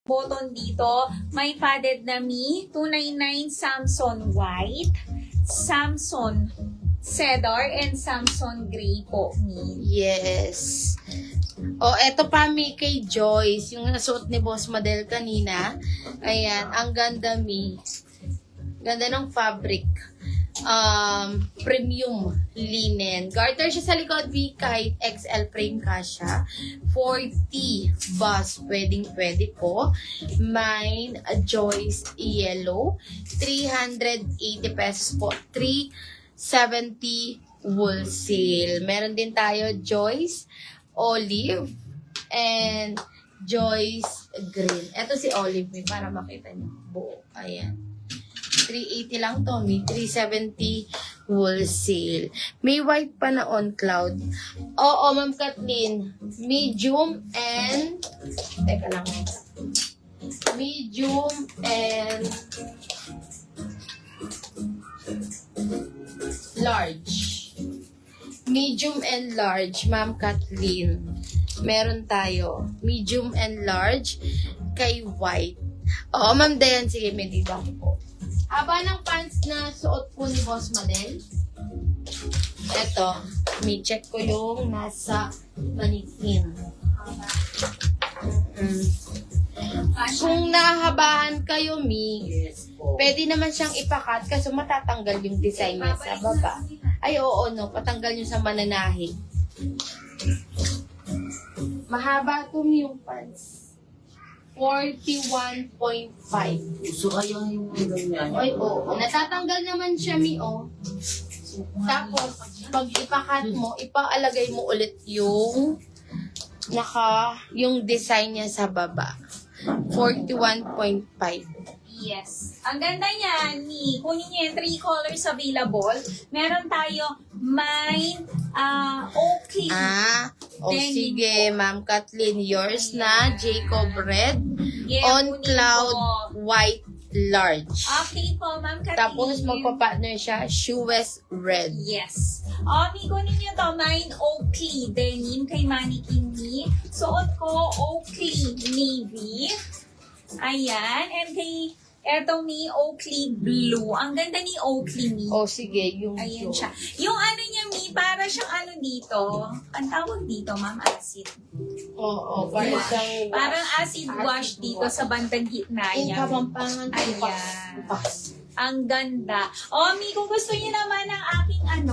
button dito. May padded na Mi, 299 Samson White, Samson Cedar, and Samson Gray po, Mi. Yes. O, eto pa Mi kay Joyce. Yung nasuot ni Boss Madel kanina. Ayan, ang ganda Mi. Ganda ng fabric. Premium linen. Garter siya sa likod, Mi, kahit XL frame ka siya. 40 bus, pwede po. Mine, Joyce Yellow. 380 pesos po. 370 wholesale. Meron din tayo Joyce Olive and Joyce Green. Ito si Olive, Mi, para makita niyo. Buo. Ayan. 380 lang to, Mi. 370 wholesale. May white pa na on cloud. Oo, Ma'am Kathleen. Medium and... Teka lang. Medium and... large. Medium and large, Ma'am Kathleen. Meron tayo. Medium and large kay white. Oo, Ma'am Dayan. Sige, may diba po. Haba ng pants na suot po ni Boss Madel. Eto, may check ko yung nasa manikin. Kung nahabahan kayo, Mi, pwede naman siyang ipakat kasi matatanggal yung design niya sa baba. Ay, oo, no. Patanggal nyo sa mananahi. Mahaba to, Mi, yung pants. 41.5. Gusto kaya yung ganyan. Ay, oo. Natatanggal naman siya, Mi, oh. Tapos, pag ipakat mo, ipaalagay mo ulit yung yung design niya sa baba. 41.5. Yes. Ang ganda niyan, Mi. Kunin niyo yung 3 colors available. Meron tayo mine, okay. O Denim sige, Ma'am Kathleen, yours na. Jacob Red. Yeah, On kunin Cloud po. White Large. Okay po, Ma'am Kathleen. Tapos magpa-partner siya, Shoes Red. Yes. Mi, kunin niyo to. Mine, Oakley denim kay Mannequin Mi. Suot ko, Oakley navy. Ayan. And kay, eto Mi, Oakley blue. Ang ganda ni Oakley Mi. O sige, yung Ayan blue. siya. Yung ano niya, Mi, para siyang ano dito. Ang tawag dito, Ma'am, acid. Oo, parang isang Parang acid wash dito sa bandang gitna yung niya. kapampangan. Ayan. Pass. Ang ganda. Mi, kung gusto niyo naman ang aking ang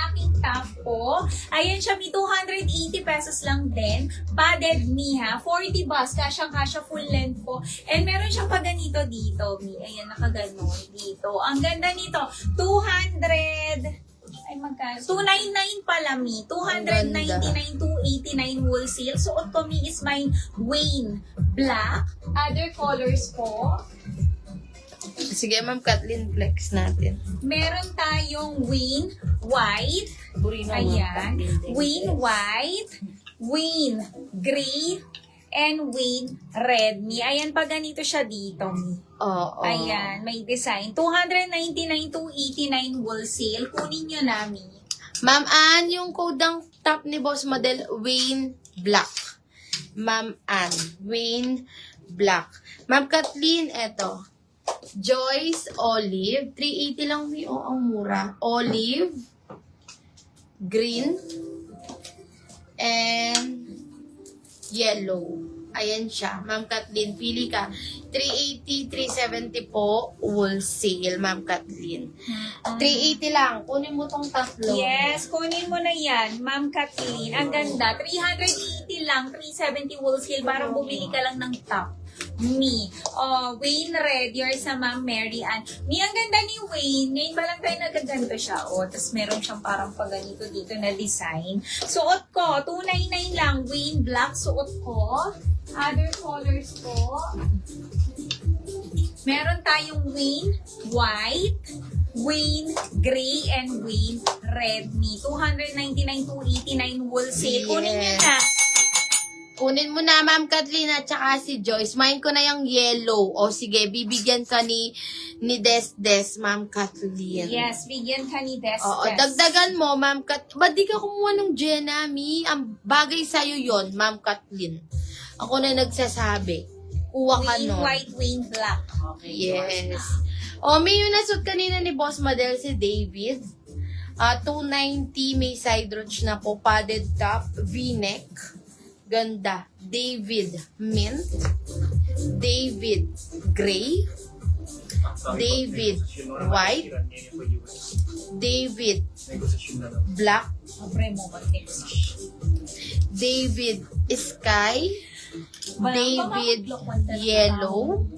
aking top po, ayan siya, Mi, 280 pesos lang din. Padded, Mi, ha. 40 bus, kasyang-kasya full length po. And meron siyang pa ganito dito, Mi. Ayan, nakaganon dito. Ang ganda nito, 200... Ay, magkano? 299 pala, Mi. 299, 289 wholesale. Suot ko, Mi, is my Wayne Black. Other colors po. Sige, Ma'am Kathleen, flex natin. Meron tayong Wayne White. Ayan. Wayne White, Wayne Gray, and Wayne Red. Mi. Ayan, pa ganito siya dito, Mi. Oo. Ayan, may design. 299 to 89 wholesale. Kunin nyo na, Mi. Ma'am Ann, yung code ng top ni Boss Model, Wayne Black. Ma'am Ann, Wayne Black. Ma'am Kathleen, eto. Joyce Olive. 380 lang, Mi. Oh, ang mura. Olive. Green. And yellow. Ayan siya. Ma'am Kathleen, pili ka. 380, 370 po. Wholesale, Ma'am Kathleen. 380 lang. Kunin mo tong tatlo. Yes, kunin mo na yan, Ma'am Kathleen. Ang ganda. 380 lang, 370 wholesale. Parang bumili ka lang ng top. Mi. Wayne Red, yours sa Ma'am Mary Ann. Mi, ang ganda ni Wayne. Ngayon ba lang tayo nagaganto siya? Tapos meron siyang parang paganito dito na design. Suot ko, 299 lang. Wayne Black, suot ko. Other colors po. Meron tayong Wayne White, Wayne Gray, and Wayne Red. Mi, 299, 289 wholesale. Kunin niyo na. Kunin mo na, Ma'am Kathleen at saka si Joyce. Main ko na yung yellow. O sige, bibigyan ka ni Des, Ma'am Kathleen. Yes, bigyan ka ni Des. Oo, Des. dagdagan mo, Ma'am Kathleen. Ba't di ka kumuha ng Jenna, Mi? Ang bagay sa'yo yon, Ma'am Kathleen. Ako na nagsasabi. kuha ka Wayne nun. white, Wayne black. Okay. Yes. O, may yung nasut kanina ni Boss Model si David. 290 may side roach na po. Padded top, V-neck. Ganda. David mint. David gray. David white. David black. Abre mo ba? David sky. David yellow.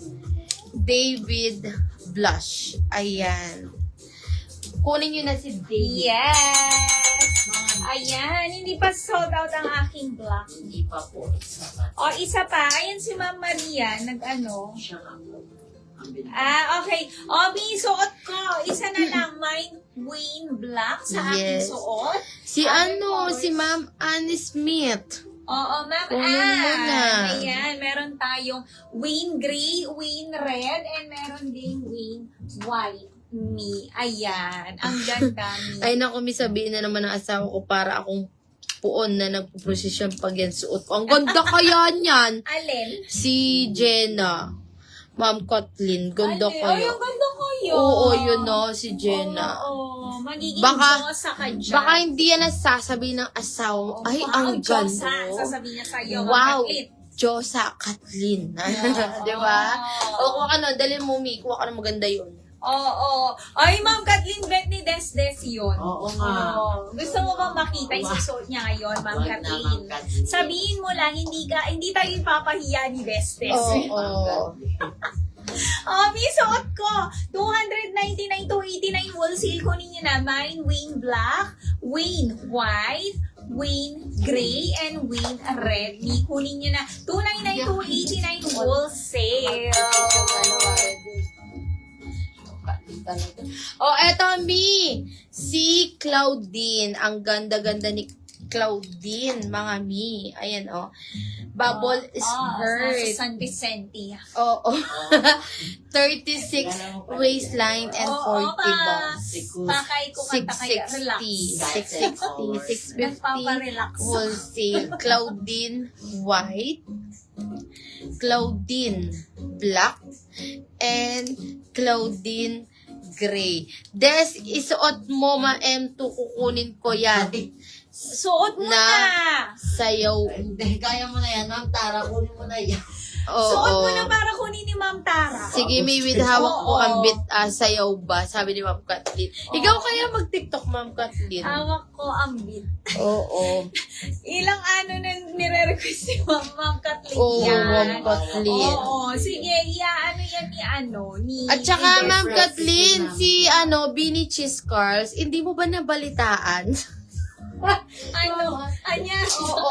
David blush. Ayan. Kunin nyo na si David. Yes! Ayan, hindi pa sold out ang aking black. Hindi pa po. O, isa pa. Ayan si Ma'am Maria, nag-ano. Siya ka po. Ang bilis. Okay. O, suot ko. Isa na lang, mine Wayne black sa aking Yes. suot. Si si Ma'am Annie Smith. Oo, Ma'am Kunin mo na. Ayan, meron tayong Wayne gray, Wayne red, and meron ding Wayne white. Ayan. Ang ganda, Mi. Ay naku, may sabihin na naman ng asawa ko para akong puon na nagpo-procession pag yan suot ko. Ang ganda kaya niyan. Alin? Si Jenna. Ma'am Kathleen, ganda Ay, kayo. ang ganda kayo. Oo, yun no, si Jenna. Oo, magiging Baka- Diyosa ka dyan. Baka hindi yan nasasabihin ng asawa mo. Ay, ang Diyosa, ganda. sasabihin niya sa'yo. Wow. Makalit. Diyosa Kathleen. Di ba? O kung ano, dalhin mo, Mi. Kuha ka na maganda yun. Oo. Ay, Ma'am Kathleen, bet ni Des yun. Oo nga. Oo. Gusto mo bang makita isusuot niya ngayon, Ma'am Wag na, Kathleen? Ma'am Kathleen. Sabihin mo lang, hindi tayo ipapahiya ni Des. Oo. May suot ko. 299 to 89 wholesale. Kunin niyo na. Mine, Wayne black, Wayne white, Wayne gray, and Wayne red. Kunin niyo na. 299 to 89 wholesale. Oh, eto, Mi. Si Claudine. Ang ganda-ganda ni Claudine, mga Mi. Ayan, oh. Bubble skirt. Nasa San Vicente. Oo. 36 waistline and 40 bucks. Pakay ko kanta kaya. 660. 660. 650. Nagpaparelax. Wholesale. Claudine white. Claudine black. And Claudine gray. Des, isuot mo, ma-M2, kukunin ko yan. Suot mo Na. na. Sayaw. Hindi, kaya mo na yan, Ma'am Tara. Kunin mo na yan. Suot mo Oo. na para kunin ni Ma'am Tara. Sige, may with hawak ko Oo. ang bit, sayaw ba? Sabi ni Ma'am Kathleen. Ikaw kaya mag-TikTok, Ma'am Kathleen? Hawak ko ang beat. Oo. Ilang ano na nire-request si Ma'am Kathleen Oo, yan. Ma'am Kathleen. Oo, sige, iaano yan ni At saka, ni- Ma'am Kathleen, si Bini Cheese Carls, hindi mo ba nabalitaan? Anya? Oo.